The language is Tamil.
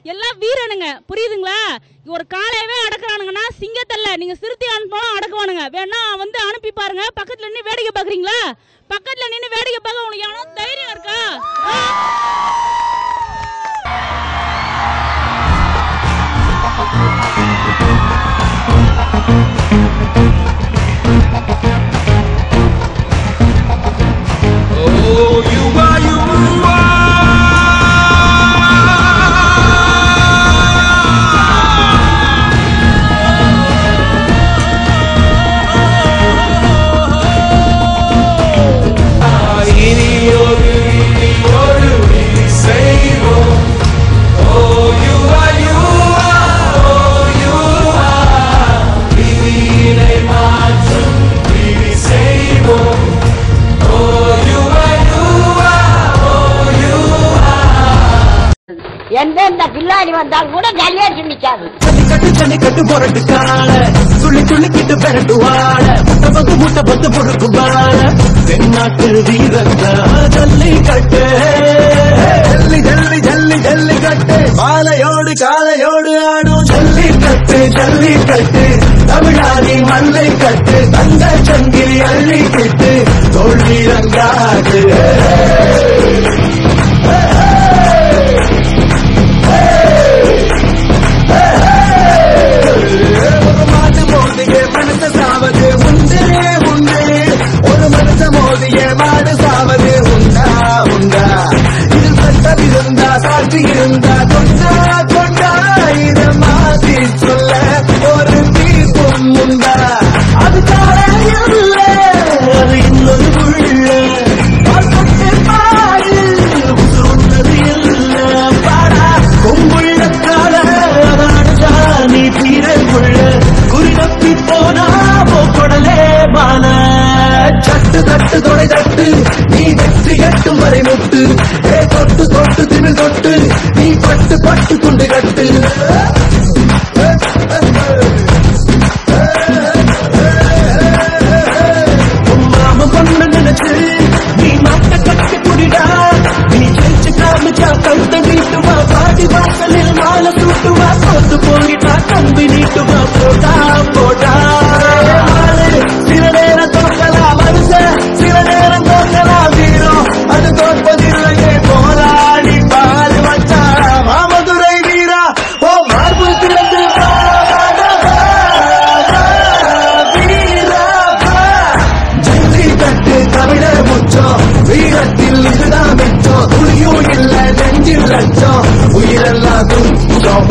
எல்லாம் வீரனுங்க, புரியுதுங்களா? ஒரு காலையவே அடக்குறானுங்கன்னா சிங்கத்தல்ல நீங்க சிறுத்தை அனுப்பினாலும் அடக்குவானுங்க. வேணா வந்து அனுப்பி பாருங்க. பக்கத்துல நின்று வேடிக்கை பாக்குறீங்களா? பக்கத்துல நின்று வேடிக்கை பார்க்க உங்களுக்கு எவ்வளவு தைரியம் இருக்கா? எந்த பிள்ளாடி வந்தால் கூட கல்யாணி நிக்காது. கட்டு பொறட்டு கால துள்ளி துள்ளிக்கிட்டு பெரட்டு வாழ முட்டை பத்து பொறுக்கு வாழ தென்னாட்டு வீரந்தா ஜல்லி கட்டு ஜல்லி ஜல்லி ஜல்லி ஜல்லி கட்டு மாலையோடு காலையோடு ஆடும் ஜல்லி கட்டு தமிழாதி மல்லை கட்டு தங்க சங்கிலி அள்ளி கட்டு தோல்வி ரங்காடு இருந்தா கொண்டா கொண்டா இத மாத்தி சொல்ல ஒரு தீர்ப்பும் உண்டா அது காலையில் அது இன்னொரு உள்ள பாரு உசுருந்தது இல்ல பாடா கொங்குள்ள கால அதாடுதா நீ தீரக்குள்ள குறிதப்பி போனா போக்கொடலே மான சட்டு தட்டு தொலை தட்டு நீ வெற்றி கட்டும் வரை முட்டு தொட்டு தொட்டு திமிழ் தொட்டு நீ பட்டு பட்டு கொண்டு கட்டு மாம பொண்ணு நினைச்சு நீ மாட்ட கட்டி புடிடா நீ ஜெயிச்சு காமிச்சா கழுத்த நீட்டுவா பாடி வாசலில் மாலை தூட்டுவா தோத்து போயிட்டா கம்பி நீட்டுவா போட்டா போட்டா சில நேரம் தோக்கலாம் மனுஷ சில நேரம் தோக்கலாம் வீரம் அது தோற்பதில்லையே போராடி பாரு வச்சா மாமதுரை வீரா ஓ மார்பு திறந்து வீரா ஜல்லி கட்டு தமிழர் முச்சம் வீரத்தில் இதுதான் மிச்சம் துளியும் இல்ல நெஞ்சில் லட்சம் உயிரெல்லாம் துச்சம்